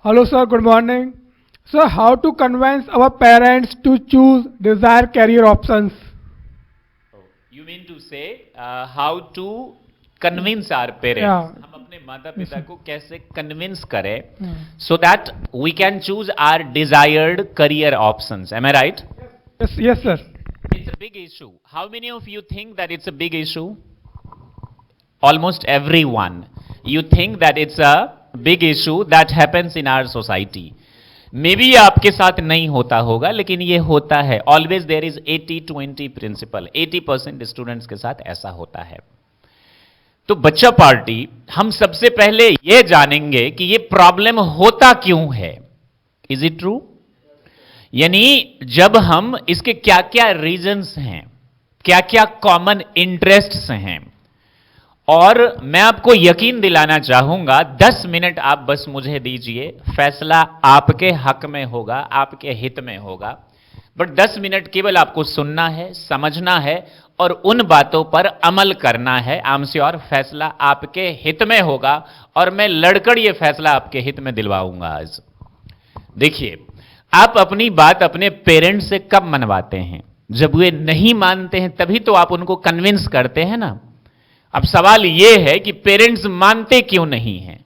Hello, sir. Good morning. Sir, how to convince our parents to choose desired career options? You mean to say how to convince our parents? Yeah. हम अपने माता पिता को कैसे convince करें so that we can choose our desired career options. Am I right? Yes, sir. It's a big issue. How many of you think that it's a big issue? Almost everyone. You think that it's a big issue that happens in our society. Maybe आपके साथ नहीं होता होगा, लेकिन ये होता है. Always there is 80-20 principle. 80% students के साथ ऐसा होता है. तो बच्चा पार्टी हम सबसे पहले ये जानेंगे कि ये प्रॉब्लम होता क्यों है. Is it true? यानी जब हम इसके क्या क्या रीजंस हैं, क्या क्या कॉमन इंटरेस्ट्स हैं, और मैं आपको यकीन दिलाना चाहूंगा, 10 मिनट आप बस मुझे दीजिए, फैसला आपके हक में होगा, आपके हित में होगा. बट 10 मिनट केवल आपको सुनना है, समझना है और उन बातों पर अमल करना है. आम से और फैसला आपके हित में होगा और मैं लड़कर यह फैसला आपके हित में दिलवाऊंगा आज. देखिए, आप अपनी बात अपने पेरेंट्स से कब मनवाते हैं? जब वे नहीं मानते हैं तभी तो आप उनको कन्विंस करते हैं ना. अब सवाल यह है कि पेरेंट्स मानते क्यों नहीं हैं?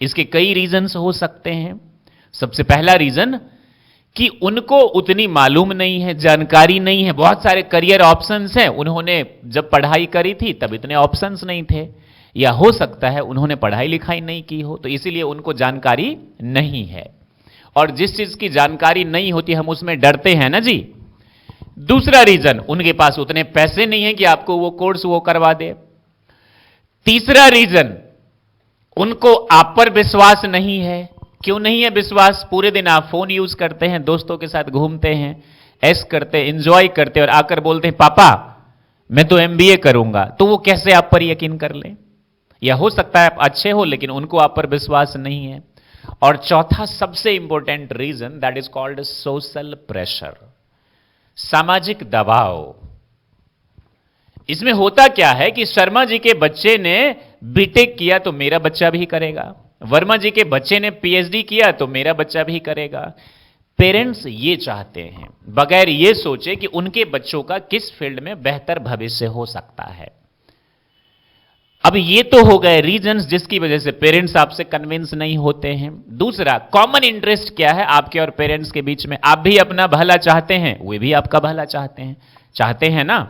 इसके कई रीजंस हो सकते हैं. सबसे पहला रीजन कि उनको उतनी मालूम नहीं है, जानकारी नहीं है. बहुत सारे करियर ऑप्शंस हैं, उन्होंने जब पढ़ाई करी थी तब इतने ऑप्शंस नहीं थे, या हो सकता है उन्होंने पढ़ाई लिखाई नहीं की हो, तो इसीलिए उनको जानकारी नहीं है. और जिस चीज की जानकारी नहीं होती हम उसमें डरते हैं ना जी. दूसरा रीजन, उनके पास उतने पैसे नहीं है कि आपको वो कोर्स वो करवा दे. तीसरा रीजन, उनको आप पर विश्वास नहीं है. क्यों नहीं है विश्वास? पूरे दिन आप फोन यूज करते हैं, दोस्तों के साथ घूमते हैं, ऐश करते, एंजॉय करते, और आकर बोलते हैं पापा मैं तो एमबीए करूंगा. तो वो कैसे आप पर यकीन कर लें? या हो सकता है आप अच्छे हो लेकिन उनको आप पर विश्वास नहीं है. और चौथा सबसे important reason, that is called social pressure, सामाजिक दबाव. इसमें होता क्या है कि शर्मा जी के बच्चे ने बीटेक किया तो मेरा बच्चा भी करेगा, वर्मा जी के बच्चे ने पीएचडी किया तो मेरा बच्चा भी करेगा. पेरेंट्स ये चाहते हैं बगैर ये सोचे कि उनके बच्चों का किस फील्ड में बेहतर भविष्य हो सकता है. अब ये तो हो गए रीजंस जिसकी वजह से पेरेंट्स आपसे कन्विंस नहीं होते हैं. दूसरा, कॉमन इंटरेस्ट क्या है आपके और पेरेंट्स के बीच में? आप भी अपना भला चाहते हैं, वे भी आपका भला चाहते हैं ना.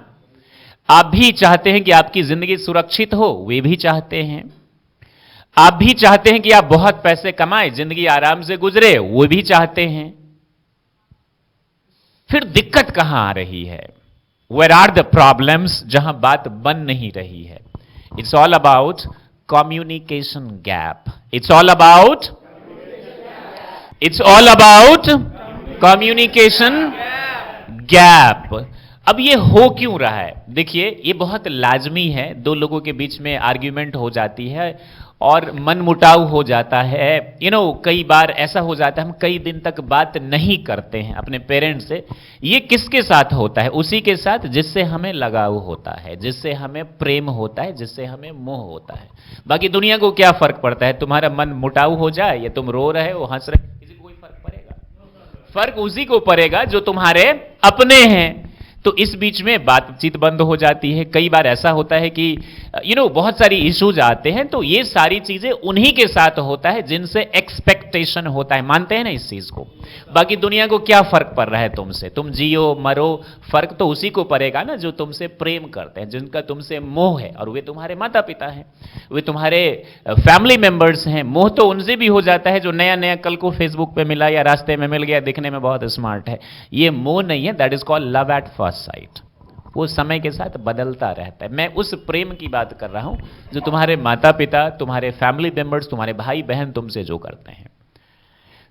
आप भी चाहते हैं कि आपकी जिंदगी सुरक्षित हो, वे भी चाहते हैं. आप भी चाहते हैं कि आप बहुत पैसे कमाएं, जिंदगी आराम से गुजरे, वो भी चाहते हैं. फिर दिक्कत कहां आ रही है? Where are the problems? जहां बात बन नहीं रही है. It's all about communication gap. It's all about communication gap. अब ये हो क्यों रहा है? देखिए, ये बहुत लाजमी है. दो लोगों के बीच में आर्ग्यूमेंट हो जाती है और मनमुटाव हो जाता है. कई बार ऐसा हो जाता है हम कई दिन तक बात नहीं करते हैं अपने पेरेंट्स से. ये किसके साथ होता है? उसी के साथ जिससे हमें लगाव होता है, जिससे हमें प्रेम होता है, जिससे हमें मोह होता है. बाकी दुनिया को क्या फर्क पड़ता है? तुम्हारा मन मुटाव हो जाए या तुम रो रहे हो, हंस रहे, किसी को कोई फर्क पड़ेगा? फर्क उसी को पड़ेगा जो तुम्हारे अपने हैं. तो इस बीच में बातचीत बंद हो जाती है. कई बार ऐसा होता है कि बहुत सारी इश्यूज आते हैं, तो ये सारी चीजें उन्हीं के साथ होता है जिनसे एक्सपेक्टेशन होता है. मानते हैं ना इस चीज को? बाकी दुनिया को क्या फर्क पड़ रहा है तुमसे? तुम जियो मरो, फर्क तो उसी को पड़ेगा ना जो तुमसे प्रेम करते हैं, जिनका तुमसे मोह है. और वे तुम्हारे माता पिता हैं, वे तुम्हारे फैमिली मेंबर्स हैं. मोह तो उनसे भी हो जाता है जो नया नया कल को फेसबुक पे मिला या रास्ते में मिल गया, दिखने में बहुत स्मार्ट है. ये मोह नहीं है, that is called love at first sight. वो समय के साथ बदलता रहता है. मैं उस प्रेम की बात कर रहा हूं जो तुम्हारे माता पिता, तुम्हारे फैमिली मेंबर्स, तुम्हारे भाई बहन तुमसे जो करते हैं.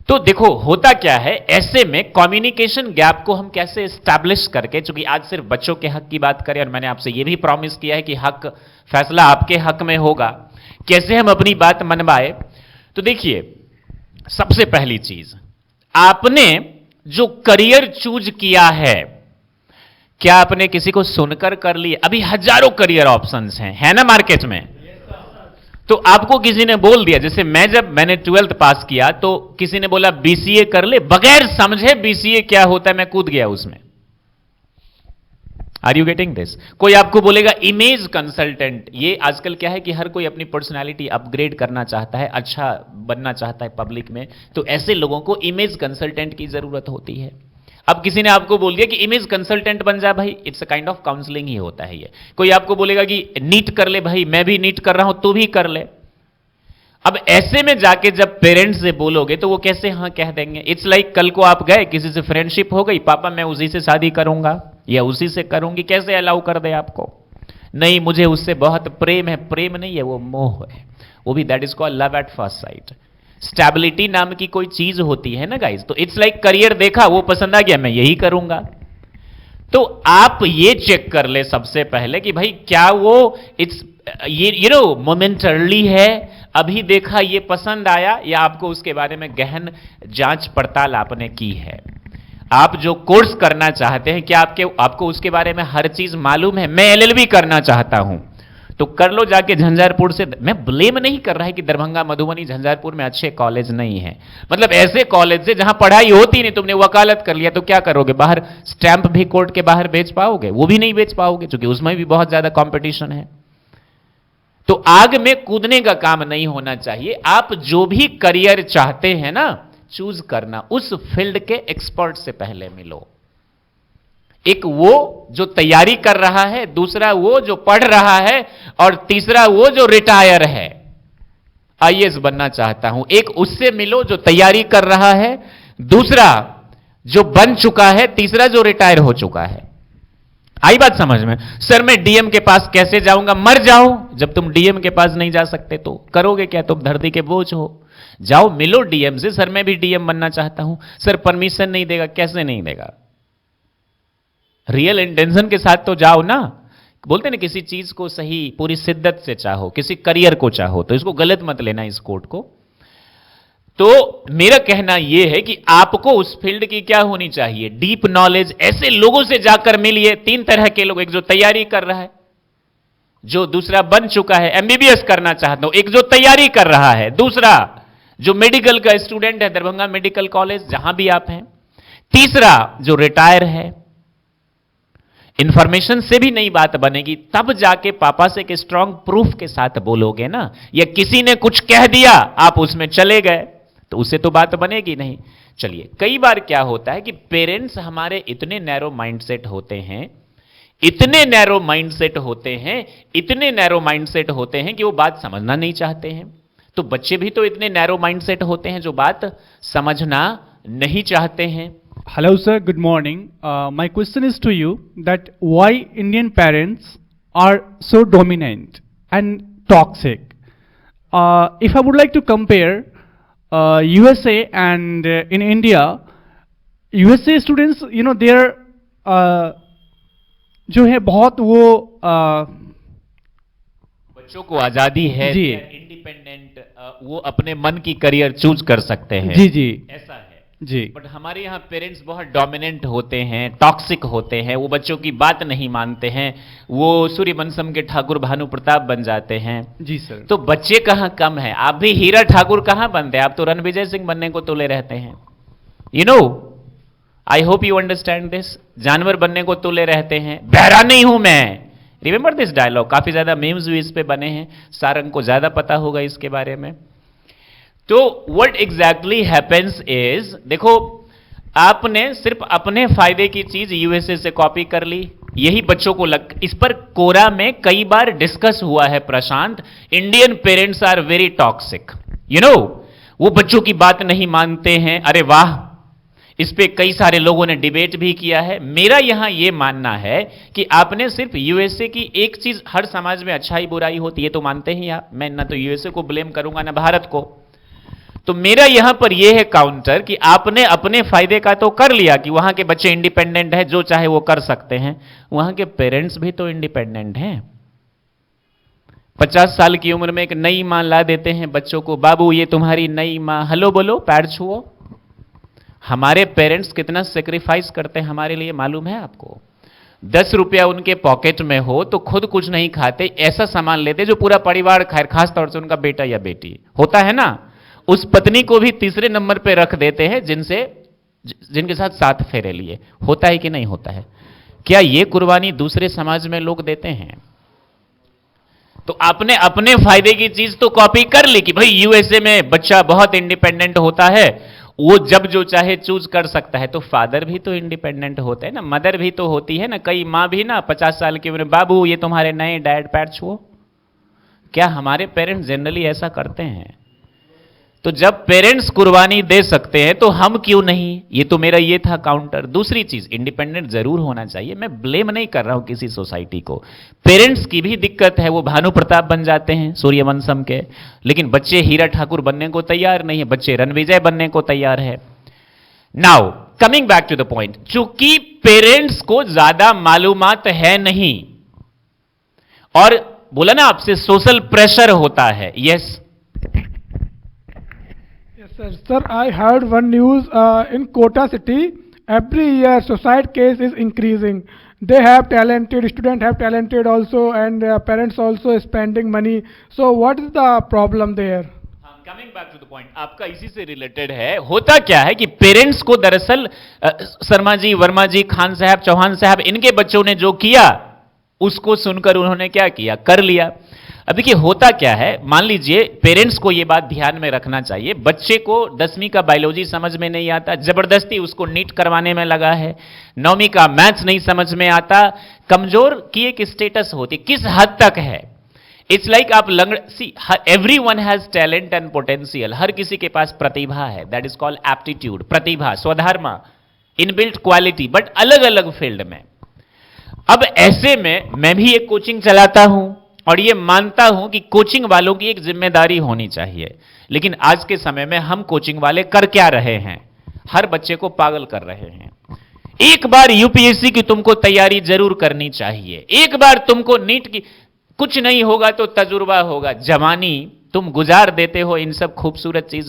तो देखो होता क्या है, ऐसे में कम्युनिकेशन गैप को हम कैसे एस्टैब्लिश करके, चूंकि आज सिर्फ बच्चों के हक की बात करें और मैंने आपसे यह भी प्रॉमिस किया है कि हक फैसला आपके हक में होगा, कैसे हम अपनी बात मनवाए. तो देखिए, सबसे पहली चीज, आपने जो करियर चूज किया है, क्या आपने किसी को सुनकर कर लिया? अभी हजारों करियर ऑप्शंस हैं, है ना मार्केट में. तो आपको किसी ने बोल दिया, जैसे मैंने 12th पास किया तो किसी ने बोला बीसीए कर ले, बगैर समझे बीसीए क्या होता है मैं कूद गया उसमें। Are you getting this? कोई आपको बोलेगा इमेज कंसल्टेंट, ये आजकल क्या है कि हर कोई अपनी पर्सनालिटी अपग्रेड करना चाहता है, अच्छा बनना चाहता है पब्लिक में, तो ऐसे लोगों को इमेज कंसल्टेंट की जरूरत होती है। अब किसी ने आपको बोल दिया कि इमेज कंसल्टेंट बन जा भाई, it's a kind of counselling ही होता है ये। कोई आपको बोलेगा कि नीट कर ले भाई, मैं भी नीट कर रहा हूं तू भी कर ले। अब ऐसे में जाके जब पेरेंट्स से बोलोगे तो वो कैसे हाँ कह देंगे? इट्स लाइक कल को आप गए, किसी से फ्रेंडशिप हो गई, पापा मैं उसी से शादी करूंगा या उसी से करूंगी, कैसे अलाउ कर दे आपको? नहीं मुझे उससे बहुत प्रेम है। प्रेम नहीं है, वो मोह है, वो भी that is called love at first sight. Stability नाम की कोई चीज होती है ना गाइस, तो इट्स लाइक करियर देखा, वो पसंद आ गया, मैं यही करूंगा। तो आप ये चेक कर ले सबसे पहले कि भाई क्या वो इट्स ये मोमेंटरली है, अभी देखा ये पसंद आया, या आपको उसके बारे में गहन जांच पड़ताल आपने की है। आप जो कोर्स करना चाहते हैं, क्या आपको उसके बारे में हर चीज मालूम है? मैं एलएलबी करना चाहता हूं तो कर लो जाके झंझारपुर से। मैं ब्लेम नहीं कर रहा है कि दरभंगा मधुबनी झंझारपुर में अच्छे कॉलेज नहीं है, मतलब ऐसे कॉलेज से जहां पढ़ाई होती नहीं, तुमने वकालत कर लिया तो क्या करोगे? बाहर स्टैंप भी कोर्ट के बाहर बेच पाओगे? वो भी नहीं बेच पाओगे, क्योंकि उसमें भी बहुत ज्यादा कंपटीशन है। तो आग में कूदने का काम नहीं होना चाहिए। आप जो भी करियर चाहते हैं ना, चूज करना उस फील्ड के एक्सपर्ट से पहले मिलो। एक वो जो तैयारी कर रहा है, दूसरा वो जो पढ़ रहा है, और तीसरा वो जो रिटायर है, आईएएस बनना चाहता हूं, एक उससे मिलो जो तैयारी कर रहा है, दूसरा जो बन चुका है, तीसरा जो रिटायर हो चुका है। आई बात समझ में? सर मैं डीएम के पास कैसे जाऊंगा? मर जाओ, जब तुम डीएम के पास नहीं जा सकते तो करोगे क्या? तुम धरती के बोझ हो। जाओ मिलो डीएम से, सर मैं भी डीएम बनना चाहता हूं। सर परमिशन नहीं देगा। कैसे नहीं देगा? रियल इंटेंशन के साथ तो जाओ ना। बोलते ना किसी चीज को सही पूरी शिद्दत से चाहो, किसी करियर को चाहो, तो इसको गलत मत लेना इस कोट को। तो मेरा कहना यह है कि आपको उस फील्ड की क्या होनी चाहिए? Deep knowledge. ऐसे लोगों से जाकर मिलिए, 3 तरह के लोग, एक जो तैयारी कर रहा है, जो दूसरा बन चुका है, एमबीबीएस करना चाहता हूं, एक जो तैयारी कर रहा है, दूसरा जो मेडिकल का स्टूडेंट है, दरभंगा मेडिकल कॉलेज जहां भी आप हैं, तीसरा जो रिटायर है। इंफॉर्मेशन से भी नई बात बनेगी, तब जाके पापा से एक स्ट्रांग प्रूफ के साथ बोलोगे ना। या किसी ने कुछ कह दिया, आप उसमें चले गए, तो उससे तो बात बनेगी नहीं। चलिए, कई बार क्या होता है कि पेरेंट्स हमारे इतने नैरो माइंडसेट होते हैं, इतने नैरो माइंडसेट होते हैं, इतने नैरो माइंडसेट होते हैं कि वो बात समझना नहीं चाहते हैं। तो बच्चे भी तो इतने नैरो माइंडसेट होते हैं जो बात समझना नहीं चाहते हैं। Hello sir, good morning. My question is to you that why Indian parents are so dominant and toxic? If I would like to compare USA and in India, USA students, you know, they are जो है बहुत वो बच्चों को आजादी है, जी, independent, वो अपने मन की करियर चूज कर सकते हैं। जी जी ऐसा है जी। बट हमारे यहाँ पेरेंट्स बहुत डोमिनेंट होते हैं, टॉक्सिक होते हैं, वो बच्चों की बात नहीं मानते हैं, वो सूर्यवंशम के ठाकुर भानु प्रताप बन जाते हैं। जी सर। तो बच्चे कहाँ कम हैं? आप भी हीरा ठाकुर कहाँ बनते हैं? आप तो रणविजय सिंह बनने को तुले रहते हैं। You know, I hope you understand this. जानवर बनने को तुले रहते हैं। बहरा नहीं हूं मैं। रिमेंबर दिस डायलॉग, काफी ज्यादा मीम्स भी इस पे बने हैं, सारंग को ज्यादा पता होगा इसके बारे में। तो व्हाट एग्जैक्टली हैपेंस इज, देखो आपने सिर्फ अपने फायदे की चीज यूएसए से कॉपी कर ली, यही बच्चों को इस पर कोरा में कई बार डिस्कस हुआ है Prashant. Indian parents are very toxic, you know, वो बच्चों की बात नहीं मानते हैं। अरे वाह, इस पे कई सारे लोगों ने डिबेट भी किया है। मेरा यहां यह मानना है कि आपने सिर्फ यूएसए की एक चीज, हर समाज में अच्छाई बुराई होती है तो मानते ही आप, मैं ना तो यूएसए को ब्लेम करूंगा ना भारत को। तो मेरा यहां पर यह है काउंटर कि आपने अपने फायदे का तो कर लिया कि वहां के बच्चे इंडिपेंडेंट हैं, जो चाहे वो कर सकते हैं। वहां के पेरेंट्स भी तो इंडिपेंडेंट हैं। 50 साल की उम्र में एक नई मां ला देते हैं बच्चों को, बाबू ये तुम्हारी नई मां, हेलो बोलो, पैर छुओ। हमारे पेरेंट्स कितना सेक्रीफाइस करते हैं हमारे लिए, मालूम है आपको? 10 रुपया उनके पॉकेट में हो तो खुद कुछ नहीं खाते, ऐसा सामान लेते जो पूरा परिवार खाए, खास तौर से उनका बेटा या बेटी होता है ना, उस पत्नी को भी तीसरे नंबर पे रख देते हैं जिनके साथ 7 फेरे लिए। होता है कि नहीं होता है? क्या ये कुर्बानी दूसरे समाज में लोग देते हैं? तो आपने अपने फायदे की चीज तो कॉपी कर ली कि भाई यूएसए में बच्चा बहुत इंडिपेंडेंट होता है, वो जब जो चाहे चूज कर सकता है। तो फादर भी तो इंडिपेंडेंट होते हैं ना, मदर भी तो होती है ना, कई माँ भी ना 50 साल की उम्र, बाबू ये तुम्हारे नए डैड पैड छुओ। क्या हमारे पेरेंट्स जनरली ऐसा करते हैं? तो जब पेरेंट्स कुर्बानी दे सकते हैं तो हम क्यों नहीं? ये तो मेरा ये था काउंटर। दूसरी चीज, इंडिपेंडेंट जरूर होना चाहिए, मैं ब्लेम नहीं कर रहा हूं किसी सोसाइटी को। पेरेंट्स की भी दिक्कत है, वो भानु प्रताप बन जाते हैं सूर्यवंशम के, लेकिन बच्चे हीरा ठाकुर बनने को तैयार नहीं है, बच्चे रणविजय बनने को तैयार है। Now coming back to the point, चूंकि पेरेंट्स को ज्यादा मालूमात है नहीं, और बोला ना आपसे सोशल प्रेशर होता है। Yes Sir, I heard one news in Kota city. Every year, suicide case is increasing. They have talented students, have talented also, and parents also spending money. So, what is the problem there? Coming back to the point, आपका इसी से related है। होता क्या है कि parents को दरअसल शर्मा जी, वर्मा जी, खान साहब, चौहान साहब, इनके बच्चों ने जो किया उसको सुनकर उन्होंने क्या किया, कर लिया। अब देखिए होता क्या है, मान लीजिए पेरेंट्स को यह बात ध्यान में रखना चाहिए, बच्चे को 10वीं का बायोलॉजी समझ में नहीं आता, जबरदस्ती उसको नीट करवाने में लगा है, 9वीं का मैथ्स नहीं समझ में आता, कमजोर की एक स्टेटस होती, किस हद तक है। इट्स लाइक आप see, everyone has talent and potential, हर किसी के पास प्रतिभा है, दैट इज कॉल्ड एप्टीट्यूड, प्रतिभा, स्वधर्म, इनबिल्ट क्वालिटी, बट अलग अलग फील्ड में। अब ऐसे में मैं भी एक कोचिंग चलाता हूं और ये मानता हूं कि कोचिंग वालों की एक जिम्मेदारी होनी चाहिए, लेकिन आज के समय में हम कोचिंग वाले कर क्या रहे हैं? हर बच्चे को पागल कर रहे हैं। एक बार यूपीएससी की तुमको तैयारी जरूर करनी चाहिए, एक बार तुमको नीट की, कुछ नहीं होगा तो तजुर्बा होगा। जवानी तुम गुजार देते हो इन सब खूबसूरत चीज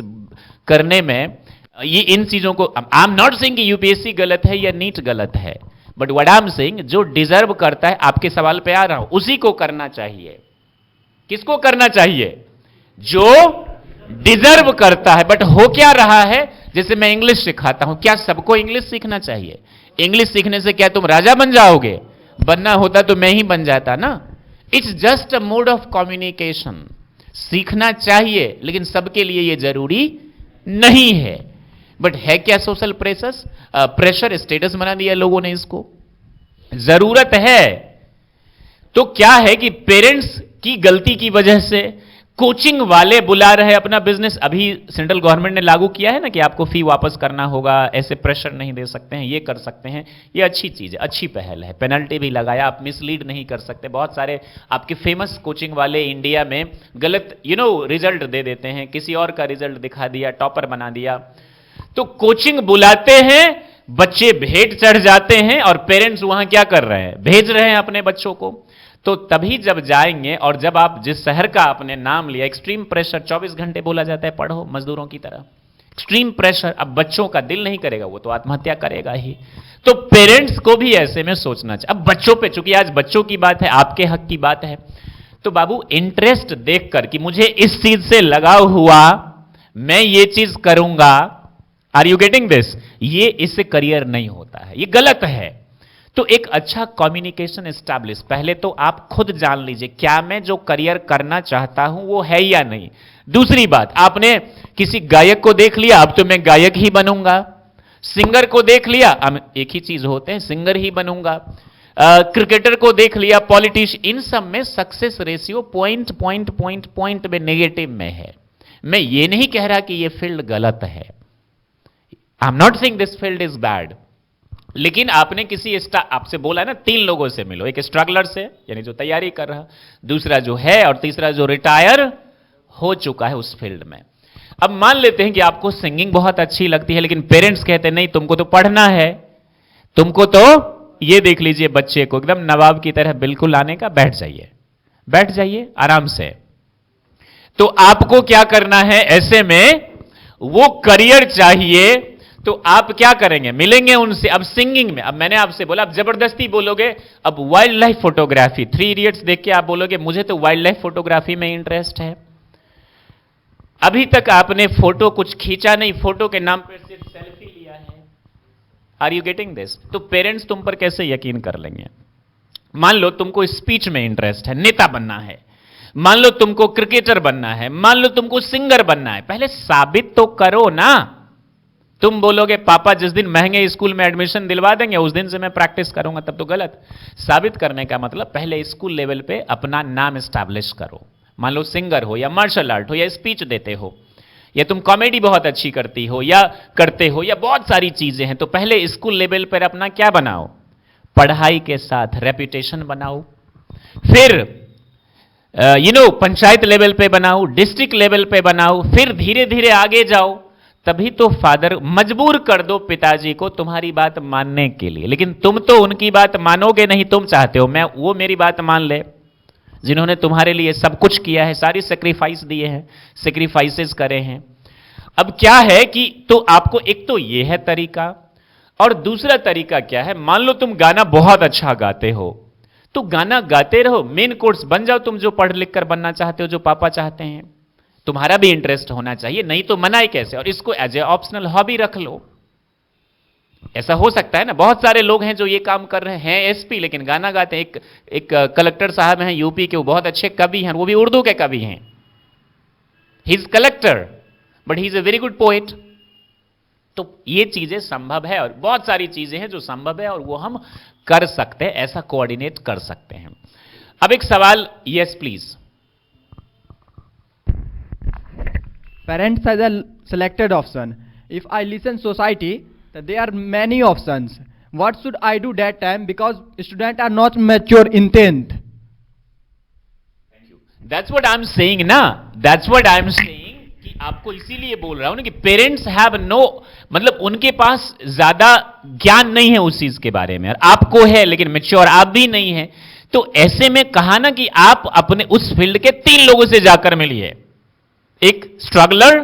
करने में, ये इन चीजों को, आई एम नॉट सेइंग कि यूपीएससी गलत है या नीट गलत है, but what I am saying, जो डिजर्व करता है, आपके सवाल पे आ रहा हूं, उसी को करना चाहिए। किसको करना चाहिए? जो डिजर्व करता है। बट हो क्या रहा है, जैसे मैं इंग्लिश सिखाता हूं, क्या सबको इंग्लिश सीखना चाहिए? इंग्लिश सीखने से क्या तुम राजा बन जाओगे? बनना होता तो मैं ही बन जाता ना। It's just a mode of communication. सीखना चाहिए, लेकिन सबके लिए यह जरूरी नहीं है। बट है क्या सोशल प्रेशर, स्टेटस बना दिया लोगों ने इसको, जरूरत है। तो क्या है कि पेरेंट्स की गलती की वजह से कोचिंग वाले बुला रहे अपना बिजनेस। अभी सेंट्रल गवर्नमेंट ने लागू किया है ना कि आपको फी वापस करना होगा, ऐसे प्रेशर नहीं दे सकते हैं, ये कर सकते हैं। ये अच्छी चीज है, अच्छी पहल है, पेनल्टी भी लगाया, आप मिसलीड नहीं कर सकते। बहुत सारे आपके फेमस कोचिंग वाले इंडिया में गलत रिजल्ट दे देते हैं, किसी और का रिजल्ट दिखा दिया, टॉपर बना दिया। तो कोचिंग बुलाते हैं, बच्चे भेंट चढ़ जाते हैं और पेरेंट्स वहां क्या कर रहे हैं, भेज रहे हैं अपने बच्चों को। तो तभी जब जाएंगे, और जब आप जिस शहर का आपने नाम लिया, एक्सट्रीम प्रेशर, 24 घंटे बोला जाता है पढ़ो मजदूरों की तरह, एक्सट्रीम प्रेशर। अब बच्चों का दिल नहीं करेगा, वो तो आत्महत्या करेगा ही। तो पेरेंट्स को भी ऐसे में सोचना चाहिए। अब बच्चों पे, चूंकि आज बच्चों की बात है, आपके हक की बात है, तो बाबू इंटरेस्ट देखकर कि मुझे इस चीज से लगाव हुआ, मैं ये चीज करूंगा, आर यू गेटिंग दिस, ये इससे करियर नहीं होता है, ये गलत है। तो एक अच्छा कम्युनिकेशन एस्टैब्लिश, पहले तो आप खुद जान लीजिए क्या मैं जो करियर करना चाहता हूं वो है या नहीं। दूसरी बात, आपने किसी गायक को देख लिया, अब तो मैं गायक ही बनूंगा। सिंगर को देख लिया, अब एक ही चीज होते हैं, सिंगर ही बनूंगा। क्रिकेटर को देख लिया, पॉलिटिशियन, इन सब में सक्सेस रेशियो पॉइंट में नेगेटिव में है। मैं ये नहीं कह रहा कि ये फील्ड गलत है, I am not saying this field is bad, लेकिन आपने किसी आपसे बोला ना 3 लोगों से मिलो, एक स्ट्रगलर से यानी जो तैयारी कर रहा, दूसरा जो है, और तीसरा जो रिटायर हो चुका है उस फील्ड में। अब मान लेते हैं कि आपको सिंगिंग बहुत अच्छी लगती है, लेकिन पेरेंट्स कहते हैं नहीं तुमको तो पढ़ना है, तुमको तो ये देख लीजिए बच्चे को एकदम नवाब की तरह बिल्कुल आने का, बैठ जाइए आराम से। तो आपको क्या करना है, ऐसे में वो करियर चाहिए तो आप क्या करेंगे, मिलेंगे उनसे। अब सिंगिंग में, अब मैंने आपसे बोला, अब जबरदस्ती बोलोगे, अब वाइल्ड लाइफ फोटोग्राफी, 3 इडियट्स देख के आप बोलोगे मुझे तो वाइल्ड लाइफ फोटोग्राफी में इंटरेस्ट है। अभी तक आपने फोटो कुछ खींचा नहीं, फोटो के नाम पर सिर्फ सेल्फी लिया है। Are you getting this? तो पेरेंट्स तुम पर कैसे यकीन कर लेंगे? मान लो तुमको स्पीच में इंटरेस्ट है, नेता बनना है, मान लो तुमको क्रिकेटर बनना है, मान लो तुमको सिंगर बनना है, पहले साबित तो करो ना। तुम बोलोगे पापा जिस दिन महंगे स्कूल में एडमिशन दिलवा देंगे उस दिन से मैं प्रैक्टिस करूंगा, तब तो गलत। साबित करने का मतलब पहले स्कूल लेवल पे अपना नाम एस्टैब्लिश करो। मान लो सिंगर हो या मार्शल आर्ट हो या स्पीच देते हो या तुम कॉमेडी बहुत अच्छी करती हो या करते हो या बहुत सारी चीजें हैं, तो पहले स्कूल लेवल पर अपना क्या बनाओ, पढ़ाई के साथ रेपुटेशन बनाओ। फिर पंचायत लेवल पे बनाओ, डिस्ट्रिक्ट लेवल पे बनाओ, फिर धीरे धीरे आगे जाओ। तभी तो फादर मजबूर कर दो पिताजी को तुम्हारी बात मानने के लिए। लेकिन तुम तो उनकी बात मानोगे नहीं, तुम चाहते हो मैं वो मेरी बात मान ले, जिन्होंने तुम्हारे लिए सब कुछ किया है, सारी सेक्रीफाइस दिए हैं, सेक्रीफाइसेस करे हैं। अब क्या है कि तो आपको एक तो ये है तरीका, और दूसरा तरीका क्या है, मान लो तुम गाना बहुत अच्छा गाते हो तो गाना गाते रहो, मेन कोर्स बन जाओ तुम जो पढ़ लिख कर बनना चाहते हो, जो पापा चाहते हैं। तुम्हारा भी इंटरेस्ट होना चाहिए, नहीं तो मनाए कैसे? और इसको एज ए ऑप्शनल हॉबी रख लो। ऐसा हो सकता है ना, बहुत सारे लोग हैं जो ये काम कर रहे हैं, एसपी लेकिन गाना गाते हैं। एक कलेक्टर साहब हैं यूपी के, वो बहुत अच्छे कवि हैं, वो भी उर्दू के कवि हैं। He is collector but he is a very good poet. तो ये चीजें संभव है और बहुत सारी चीजें हैं जो संभव है और वो हम कर सकते हैं, ऐसा कोऑर्डिनेट कर सकते हैं। अब एक सवाल, yes please. Parents has a selected option. If I listen society, that there are many options. What should I do that time? Because students are not mature intent. That's what I'm saying ना, that's what I'm saying कि आपको इसीलिए बोल रहा हूं ना कि parents have no, मतलब उनके पास ज्यादा ज्ञान नहीं है उस चीज के बारे में, और आपको है लेकिन मैच्योर आप भी नहीं है। तो ऐसे में कहा ना कि आप अपने उस फील्ड के 3 लोगों से जाकर मिलिए, एक स्ट्रगलर,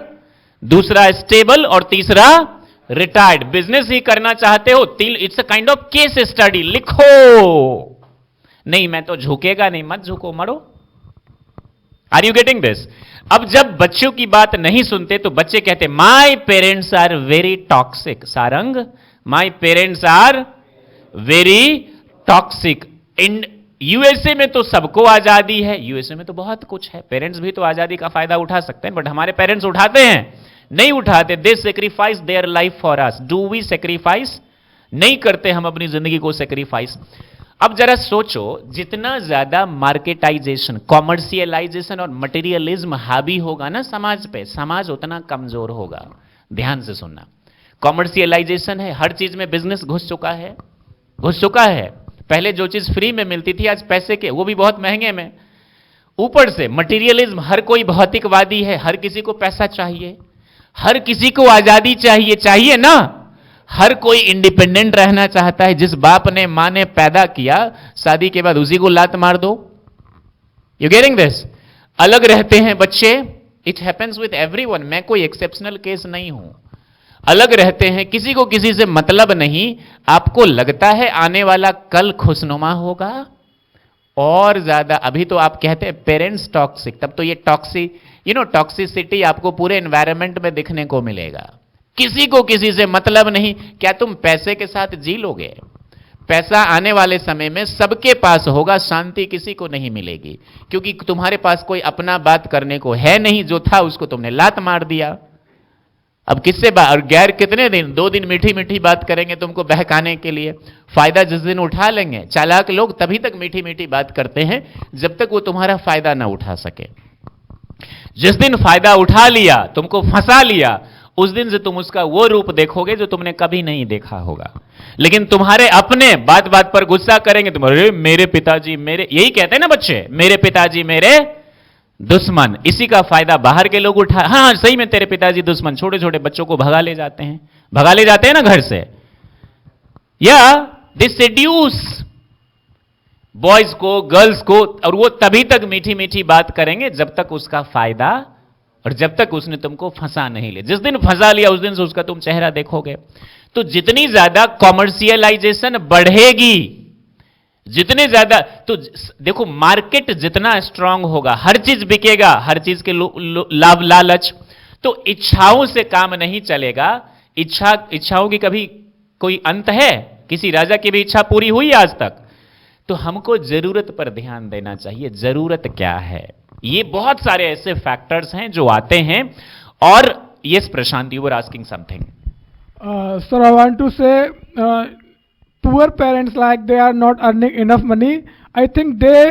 दूसरा स्टेबल और तीसरा रिटायर्ड। बिजनेस ही करना चाहते हो, it's a kind of case study, लिखो। नहीं मैं तो झुकेगा नहीं, मत झुको, मरो। Are you getting this? अब जब बच्चों की बात नहीं सुनते तो बच्चे कहते my parents are very toxic. Sarang, my parents are very toxic. In USA में तो सबको आजादी है, यूएसए में तो बहुत कुछ है, पेरेंट्स भी तो आजादी का फायदा उठा सकते हैं, बट हमारे पेरेंट्स उठाते हैं? नहीं उठाते। They sacrifice their life for us. Do we sacrifice? नहीं करते हम अपनी जिंदगी को सेक्रीफाइस। अब जरा सोचो, जितना ज्यादा मार्केटाइजेशन, कॉमर्शियलाइजेशन और मटेरियलिज्म हावी होगा ना समाज पे, समाज उतना कमजोर होगा। ध्यान से सुनना, कॉमर्शियलाइजेशन है, हर चीज में बिजनेस घुस चुका है, घुस चुका है। पहले जो चीज फ्री में मिलती थी आज पैसे के, वो भी बहुत महंगे में। ऊपर से मटेरियलिज्म, हर कोई भौतिकवादी है, हर किसी को पैसा चाहिए, हर किसी को आजादी चाहिए, चाहिए ना। हर कोई इंडिपेंडेंट रहना चाहता है। जिस बाप ने मां ने पैदा किया, शादी के बाद उसी को लात मार दो। You getting this? अलग रहते हैं बच्चे, इट हैपेंस विद एवरीवन, मैं कोई एक्सेप्शनल केस नहीं हूं। अलग रहते हैं, किसी को किसी से मतलब नहीं। आपको लगता है आने वाला कल खुशनुमा होगा? और ज्यादा। अभी तो आप कहते हैं पेरेंट्स टॉक्सिक, तब तो ये टॉक्सिसिटी आपको पूरे एनवायरनमेंट में दिखने को मिलेगा। किसी को किसी से मतलब नहीं। क्या तुम पैसे के साथ जी लोगे? पैसा आने वाले समय में सबके पास होगा, शांति किसी को नहीं मिलेगी, क्योंकि तुम्हारे पास कोई अपना बात करने को है नहीं। जो था उसको तुमने लात मार दिया। अब किससे बात? और गैर कितने दिन? 2 दिन मीठी मीठी बात करेंगे तुमको बहकाने के लिए, फायदा जिस दिन उठा लेंगे। चालाक लोग तभी तक मीठी मीठी बात करते हैं जब तक वो तुम्हारा फायदा ना उठा सके। जिस दिन फायदा उठा लिया, तुमको फंसा लिया, उस दिन से तुम उसका वो रूप देखोगे जो तुमने कभी नहीं देखा होगा। लेकिन तुम्हारे अपने बात बात पर गुस्सा करेंगे, तुम्हारे मेरे पिताजी मेरे, यही कहते हैं ना बच्चे, मेरे पिताजी मेरे दुश्मन। इसी का फायदा बाहर के लोग उठा। हाँ सही में तेरे पिताजी दुश्मन। छोटे छोटे बच्चों को भगा ले जाते हैं, भगा ले जाते हैं ना घर से, या दे सेड्यूस बॉयज को, गर्ल्स को, और वो तभी तक मीठी मीठी बात करेंगे जब तक उसका फायदा और जब तक उसने तुमको फंसा नहीं लिया, जिस दिन फंसा लिया उस दिन से उसका तुम चेहरा देखोगे। तो जितनी ज्यादा कॉमर्शियलाइजेशन बढ़ेगी, जितने ज्यादा, तो देखो मार्केट जितना स्ट्रांग होगा, हर चीज बिकेगा, हर चीज के लाभ लालच, तो इच्छाओं से काम नहीं चलेगा। इच्छाओं की कभी कोई अंत है? किसी राजा की भी इच्छा पूरी हुई आज तक? तो हमको जरूरत पर ध्यान देना चाहिए, जरूरत क्या है। ये बहुत सारे ऐसे फैक्टर्स हैं जो आते हैं। और yes Prashant, you were asking something. Sir, I want to say, poor parents, like they are not earning enough money. I think they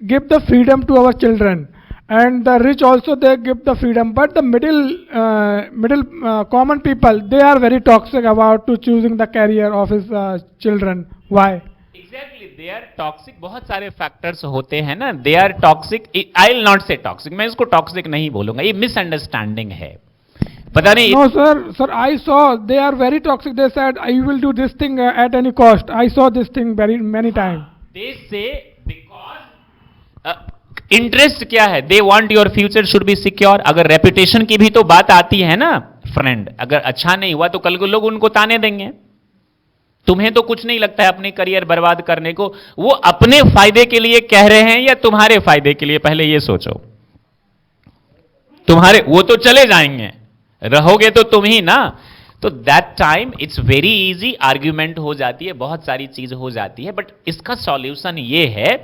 give the freedom to our children, and the rich also they give the freedom. But the middle common people, they are very toxic about to choosing the career of his children. Why? Exactly, they are toxic. बहुत सारे factors होते हैं ना, they are toxic. I will not say toxic, मैं इसको toxic नहीं बोलूंगा, ये मिसअंडरस्टैंडिंग है, पता नहीं। No, sir, I saw they are very toxic. They said, I will do this thing at any cost. I saw this thing very many times. They say because interest क्या है, they want your future should be secure. अगर reputation की भी तो बात आती है ना फ्रेंड, अगर अच्छा नहीं हुआ तो कल को लोग उनको ताने देंगे। तुम्हें तो कुछ नहीं लगता है अपनी करियर बर्बाद करने को, वो अपने फायदे के लिए कह रहे हैं या तुम्हारे फायदे के लिए, पहले ये सोचो। तुम्हारे, वो तो चले जाएंगे, रहोगे तो तुम ही ना। तो that time it's very easy, argument हो जाती है, बहुत सारी चीज हो जाती है। बट इसका सॉल्यूशन ये है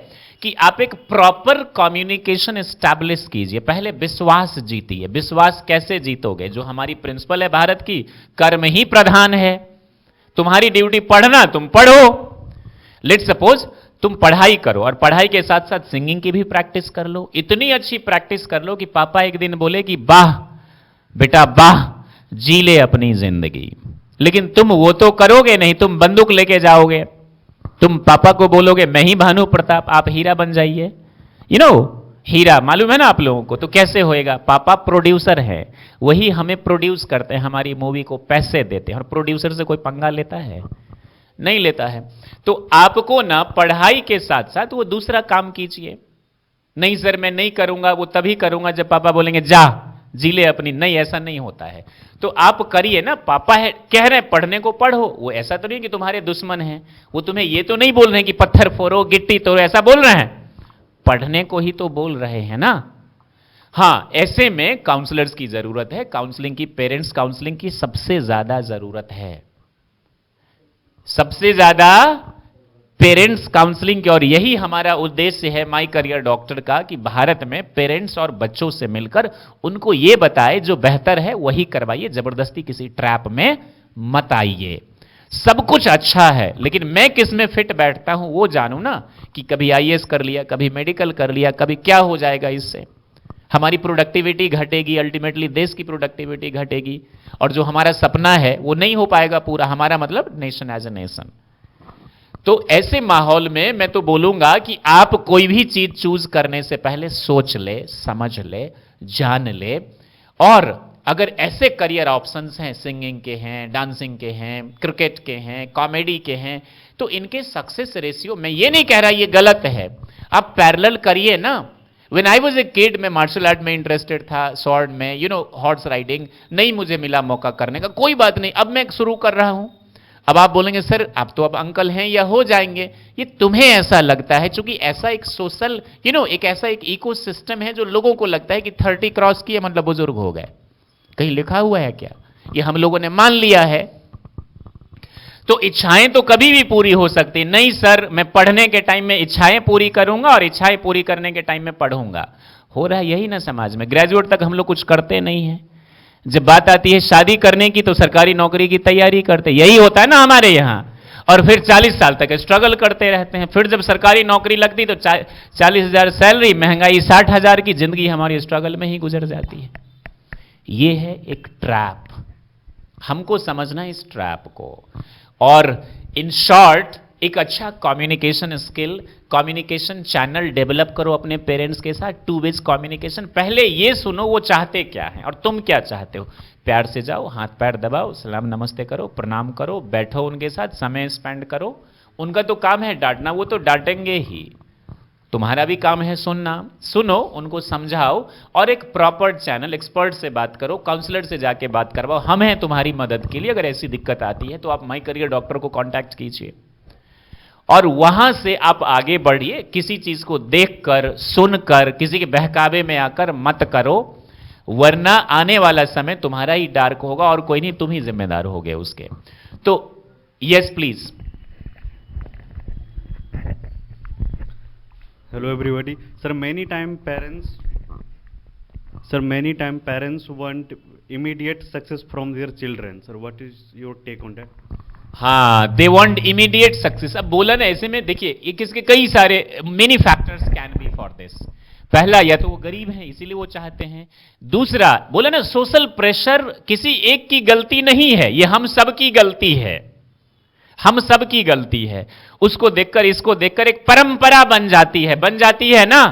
कि आप एक प्रॉपर कम्युनिकेशन एस्टैब्लिश कीजिए, पहले विश्वास जीतिए। विश्वास कैसे जीतोगे? जो हमारी प्रिंसिपल है भारत की, कर्म ही प्रधान है। तुम्हारी ड्यूटी पढ़ना, तुम पढ़ो। लेट सपोज तुम पढ़ाई करो और पढ़ाई के साथ साथ सिंगिंग की भी प्रैक्टिस कर लो। इतनी अच्छी प्रैक्टिस कर लो कि पापा एक दिन बोले कि वाह बेटा वाह, जी ले अपनी जिंदगी। लेकिन तुम वो तो करोगे नहीं, तुम बंदूक लेके जाओगे। तुम पापा को बोलोगे मैं ही भानु प्रताप, आप हीरा बन जाइए। यू नो हीरा मालूम है ना आप लोगों को? तो कैसे होएगा? पापा प्रोड्यूसर है, वही हमें प्रोड्यूस करते हैं, हमारी मूवी को पैसे देते हैं। और प्रोड्यूसर से कोई पंगा लेता है? नहीं लेता है। तो आपको ना पढ़ाई के साथ साथ वो दूसरा काम कीजिए। नहीं सर मैं नहीं करूंगा, वो तभी करूंगा जब पापा बोलेंगे जा जी ले अपनी। नहीं, ऐसा नहीं होता है। तो आप करिए ना, पापा है कह रहे हैं पढ़ने को पढ़ो, वो ऐसा तो नहीं कि तुम्हारे दुश्मन हैं। वो तुम्हें ये तो नहीं बोल रहे हैं कि पत्थर फोड़ो गिट्टी तोड़ो, ऐसा बोल रहे हैं? पढ़ने को ही तो बोल रहे हैं ना। हाँ, ऐसे में काउंसलर्स की जरूरत है, काउंसलिंग की, पेरेंट्स काउंसलिंग की सबसे ज्यादा जरूरत है, सबसे ज्यादा पेरेंट्स काउंसलिंग की। और यही हमारा उद्देश्य है माई करियर डॉक्टर का, कि भारत में पेरेंट्स और बच्चों से मिलकर उनको यह बताए जो बेहतर है वही करवाइए, जबरदस्ती किसी ट्रैप में मत आइए। सब कुछ अच्छा है, लेकिन मैं किस में फिट बैठता हूं वो जानू ना, कि कभी आईएएस कर लिया, कभी मेडिकल कर लिया, कभी क्या हो जाएगा। इससे हमारी प्रोडक्टिविटी घटेगी, अल्टीमेटली देश की प्रोडक्टिविटी घटेगी, और जो हमारा सपना है वो नहीं हो पाएगा पूरा। हमारा मतलब नेशन एज ए नेशन। तो ऐसे माहौल में मैं तो बोलूंगा कि आप कोई भी चीज चूज करने से पहले सोच ले, समझ ले, जान ले। और अगर ऐसे करियर ऑप्शंस हैं, सिंगिंग के हैं, डांसिंग के हैं, क्रिकेट के हैं, कॉमेडी के हैं, तो इनके सक्सेस रेशियो, मैं ये नहीं कह रहा ये गलत है, आप पैरेलल करिए ना। When I was a kid, मैं मार्शल आर्ट में इंटरेस्टेड था, स्वॉर्ड में, यू नो हॉर्स राइडिंग, नहीं मुझे मिला मौका करने का, कोई बात नहीं, अब मैं शुरू कर रहा हूं। अब आप बोलेंगे सर आप तो अब अंकल हैं या हो जाएंगे, ये तुम्हें ऐसा लगता है, क्योंकि ऐसा एक सोशल एक ऐसा एक इकोसिस्टम है जो लोगों को लगता है कि 30 क्रॉस किए मतलब बुजुर्ग हो गए। कहीं लिखा हुआ है क्या? ये हम लोगों ने मान लिया है। तो इच्छाएं तो कभी भी पूरी हो सकती नहीं सर, मैं पढ़ने के टाइम में इच्छाएं पूरी करूंगा और इच्छाएं पूरी करने के टाइम में पढ़ूंगा। हो रहा है यही ना समाज में। ग्रेजुएट तक हम लोग कुछ करते नहीं है, जब बात आती है शादी करने की तो सरकारी नौकरी की तैयारी करते, यही होता है ना हमारे यहां। और फिर 40 साल तक स्ट्रगल करते रहते हैं। फिर जब सरकारी नौकरी लगती तो 40,000 सैलरी, महंगाई 60,000 की, जिंदगी हमारी स्ट्रगल में ही गुजर जाती है। ये है एक ट्रैप, हमको समझना है इस ट्रैप को। और इन शॉर्ट एक अच्छा communication skill, communication channel develop करो अपने पेरेंट्स के साथ, 2 वेज कम्युनिकेशन। पहले ये सुनो वो चाहते क्या हैं और तुम क्या चाहते हो। प्यार से जाओ, हाथ पैर दबाओ, सलाम नमस्ते करो, प्रणाम करो, बैठो उनके साथ, समय स्पेंड करो। उनका तो काम है डांटना, वो तो डांटेंगे ही। तुम्हारा भी काम है सुनना, सुनो, उनको समझाओ और एक प्रॉपर चैनल, एक्सपर्ट से बात करो, काउंसलर से जाके बात करवाओ। हम हैं तुम्हारी मदद के लिए। अगर ऐसी दिक्कत आती है तो आप माई करियर डॉक्टर को कांटेक्ट कीजिए और वहां से आप आगे बढ़िए। किसी चीज को देखकर, सुनकर, किसी के बहकावे में आकर मत करो, वरना आने वाला समय तुम्हारा ही डार्क होगा और कोई नहीं, तुम ही जिम्मेदार होगे उसके। तो yes please. Hello everybody. Sir, many time parents want immediate success from their children. Sir, what is your take on that? हाँ, दे वॉन्ट इमीडिएट सक्सेस। अब बोला ना, ऐसे में देखिए ये किसके कई सारे many factors can be for this. पहला, या तो वो गरीब हैं इसीलिए वो चाहते हैं। दूसरा, बोला ना सोशल प्रेशर किसी एक की गलती नहीं है, ये हम सब की गलती है, हम सब की गलती है। उसको देखकर, इसको देखकर एक परंपरा बन जाती है ना,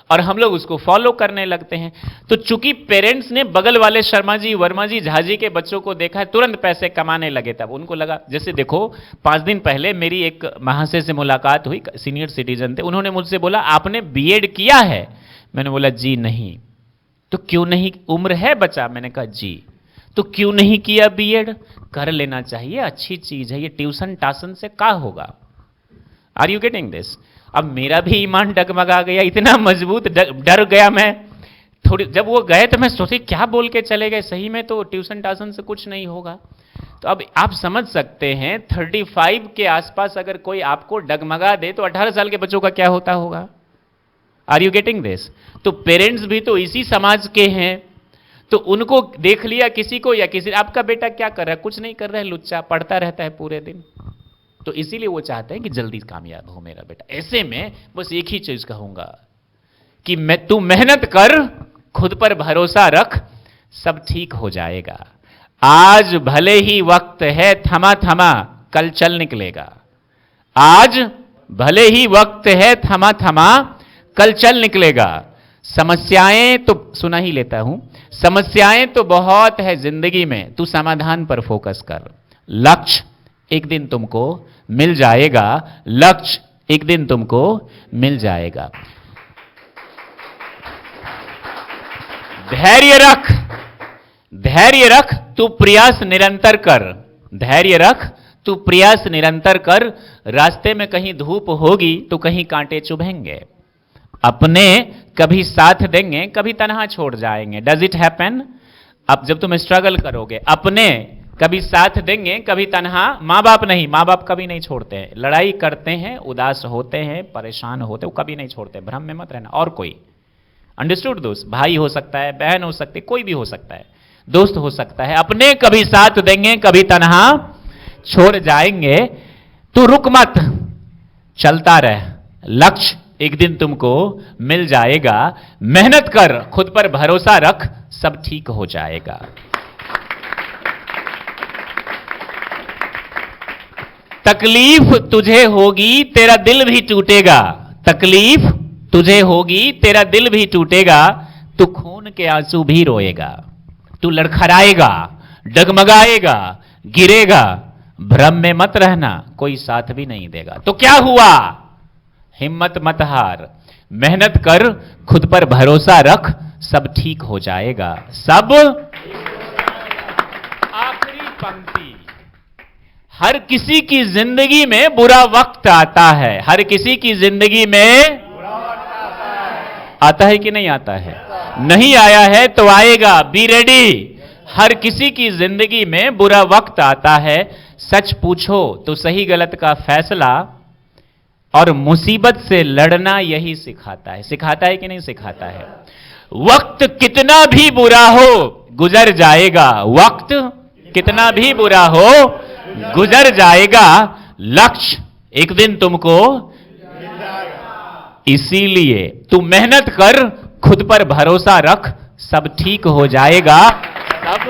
और हम लोग उसको फॉलो करने लगते हैं। तो चूंकि पेरेंट्स ने बगल वाले शर्मा जी, वर्मा जी, झा जी के बच्चों को देखा है, तुरंत पैसे कमाने लगे, तब उनको लगा। जैसे देखो, 5 दिन पहले मेरी एक महाशय से मुलाकात हुई, सीनियर सिटीजन थे, उन्होंने मुझसे बोला आपने बीएड किया है? मैंने बोला जी नहीं। तो क्यों नहीं, उम्र है बच्चा? मैंने कहा जी। तो क्यों नहीं किया बीएड? कर लेना चाहिए, अच्छी चीज है, ये ट्यूशन टासन से क्या होगा। Are you getting this? अब मेरा भी ईमान डगमगा गया, इतना मजबूत डर गया मैं। थोड़ी जब वो गए तो मैं सोची क्या बोल के चले गए, सही में तो ट्यूशन टासन से कुछ नहीं होगा। तो अब आप समझ सकते हैं 35 के आसपास अगर कोई आपको डगमगा दे तो 18 साल के बच्चों का क्या होता होगा। Are you getting this? तो पेरेंट्स भी तो इसी समाज के हैं, तो उनको देख लिया किसी को, या किसी, आपका बेटा क्या कर रहा है? कुछ नहीं कर रहा है, लुच्चा पढ़ता रहता है पूरे दिन। तो इसीलिए वो चाहते हैं कि जल्दी कामयाब हो मेरा बेटा। ऐसे में बस एक ही चीज कहूंगा कि तू मेहनत कर, खुद पर भरोसा रख, सब ठीक हो जाएगा। आज भले ही वक्त है थमा थमा, कल चल निकलेगा। आज भले ही वक्त है थमा थमा, कल चल निकलेगा। समस्याएं तो सुना ही लेता हूं, समस्याएं तो बहुत है जिंदगी में, तू समाधान पर फोकस कर। लक्ष्य एक दिन तुमको मिल जाएगा, लक्ष्य एक दिन तुमको मिल जाएगा। धैर्य रख, धैर्य रख, तू प्रयास निरंतर कर। धैर्य रख, तू प्रयास निरंतर कर। रास्ते में कहीं धूप होगी तो कहीं कांटे चुभेंगे। अपने कभी साथ देंगे, कभी तन्हा छोड़ जाएंगे। Does it happen? अब जब तुम स्ट्रगल करोगे, अपने कभी साथ देंगे, कभी तन्हा। माँ बाप नहीं, माँ बाप कभी नहीं छोड़ते हैं। लड़ाई करते हैं, उदास होते हैं, परेशान होते हैं, वो कभी नहीं छोड़ते। भ्रम में मत रहना। और कोई अंडरस्टूड? दोस्त, भाई हो सकता है, बहन हो सकती है, कोई भी हो सकता है, दोस्त हो सकता है। अपने कभी साथ देंगे, कभी तन्हा छोड़ जाएंगे। तो रुक मत, चलता रह। लक्ष्य एक दिन तुमको मिल जाएगा। मेहनत कर, खुद पर भरोसा रख, सब ठीक हो जाएगा। तकलीफ तुझे होगी, तेरा दिल भी टूटेगा। तकलीफ तुझे होगी, तेरा दिल भी टूटेगा। तू खून के आंसू भी रोएगा, तू लड़खड़ाएगा, डगमगाएगा, गिरेगा। भ्रम में मत रहना, कोई साथ भी नहीं देगा। तो क्या हुआ? हिम्मत मत हार, मेहनत कर, खुद पर भरोसा रख, सब ठीक हो जाएगा। सब। आखिरी पंक्ति, हर किसी की जिंदगी में बुरा वक्त आता है। हर किसी की जिंदगी में आता है कि नहीं आता है? नहीं आया है तो आएगा, बी रेडी। हर किसी की जिंदगी में बुरा वक्त आता है। सच पूछो तो सही गलत का फैसला और मुसीबत से लड़ना यही सिखाता है। सिखाता है कि नहीं सिखाता है? वक्त कितना भी बुरा हो गुजर जाएगा। वक्त कितना भी बुरा हो गुजर जाएगा। लक्ष्य एक दिन तुमको, इसीलिए तू मेहनत कर, खुद पर भरोसा रख, सब ठीक हो जाएगा। सब।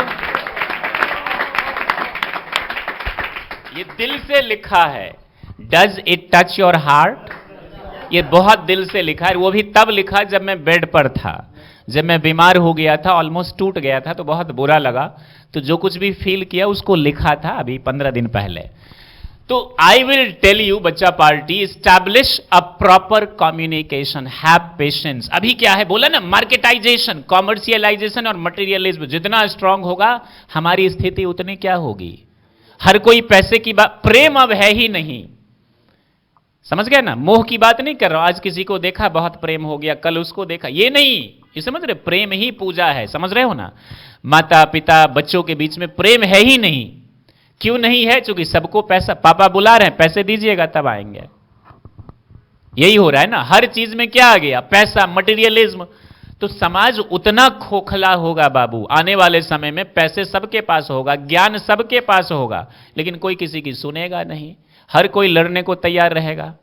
ये दिल से लिखा है। Does it touch your heart? ये बहुत दिल से लिखा है। वो भी तब लिखा जब मैं बेड पर था, जब मैं बीमार हो गया था, ऑलमोस्ट टूट गया था, तो बहुत बुरा लगा। तो जो कुछ भी फील किया उसको लिखा था अभी 15 दिन पहले। तो आई विल टेल यू बच्चा party, establish a proper communication, have patience. अभी क्या है बोला ना, मार्केटाइजेशन, कॉमर्शियलाइजेशन और मटेरियलिज्म जितना स्ट्रांग होगा हमारी स्थिति उतनी क्या होगी। हर कोई पैसे की बात, प्रेम अब है ही नहीं, समझ गया ना। मोह की बात नहीं कर रहा हूं, आज किसी को देखा बहुत प्रेम हो गया, कल उसको देखा, ये नहीं, ये समझ रहे, प्रेम ही पूजा है, समझ रहे हो ना। माता पिता बच्चों के बीच में प्रेम है ही नहीं। क्यों नहीं है? क्योंकि सबको पैसा, पापा बुला रहे हैं, पैसे दीजिएगा तब आएंगे। यही हो रहा है ना, हर चीज में क्या आ गया, पैसा, मटेरियलिज्म। तो समाज उतना खोखला होगा बाबू, आने वाले समय में पैसे सबके पास होगा, ज्ञान सबके पास होगा, लेकिन कोई किसी की सुनेगा नहीं। हर कोई लड़ने को तैयार रहेगा,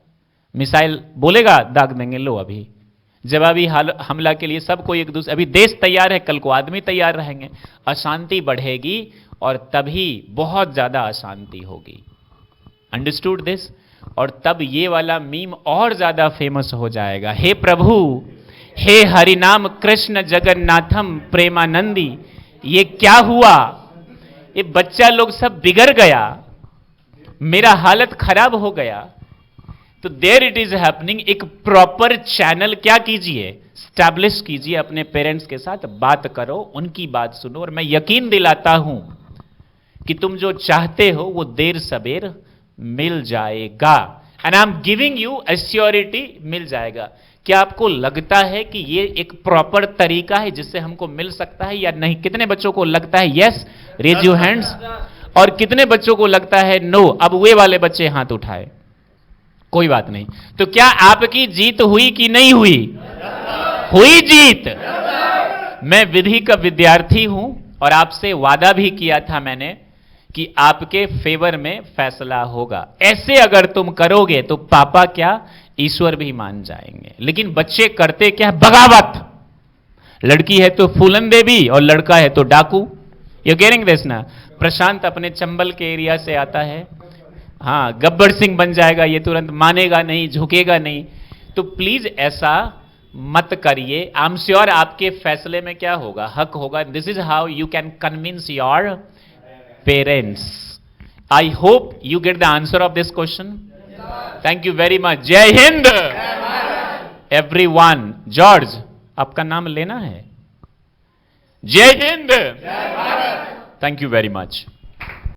मिसाइल बोलेगा दाग देंगे, लो अभी जवाबी हमला के लिए सब कोई एक दूसरे, अभी देश तैयार है, कल को आदमी तैयार रहेंगे। अशांति बढ़ेगी और तभी बहुत ज्यादा अशांति होगी। Understood this? और तब ये वाला मीम और ज्यादा फेमस हो जाएगा, हे प्रभु, हे हरिनाम कृष्ण जगन्नाथम प्रेमानंदी। ये क्या हुआ, ये बच्चा लोग सब बिगड़ गया, मेरा हालत खराब हो गया। तो देयर इट इज हैपनिंग। एक प्रॉपर चैनल क्या कीजिए, स्टैब्लिश कीजिए अपने पेरेंट्स के साथ, बात करो, उनकी बात सुनो, और मैं यकीन दिलाता हूं कि तुम जो चाहते हो वो देर सबेर मिल जाएगा। And I am giving you assurity, मिल जाएगा। क्या आपको लगता है कि ये एक प्रॉपर तरीका है जिससे हमको मिल सकता है या नहीं? कितने बच्चों को लगता है यस? Raise your hands. और कितने बच्चों को लगता है नो? अब वे वाले बच्चे हाथ उठाए। कोई बात नहीं। तो क्या आपकी जीत हुई कि नहीं हुई? हुई जीत। मैं विधि का विद्यार्थी हूं और आपसे वादा भी किया था मैंने कि आपके फेवर में फैसला होगा। ऐसे अगर तुम करोगे तो पापा क्या, ईश्वर भी मान जाएंगे। लेकिन बच्चे करते क्या, बगावत। लड़की है तो फूलन देवी और लड़का है तो डाकू। यू गेटिंग दिस ना? प्रशांत अपने चंबल के एरिया से आता है, हाँ गब्बर सिंह बन जाएगा, ये तुरंत मानेगा नहीं, झुकेगा नहीं। तो प्लीज ऐसा मत करिए। आई एम श्योर आपके फैसले में क्या होगा, हक होगा। This is how you can convince your parents. I hope you get the answer of this question. Thank you very much. जय हिंद एवरीवन। जॉर्ज, आपका नाम लेना है। जय Hind. Thank you very much.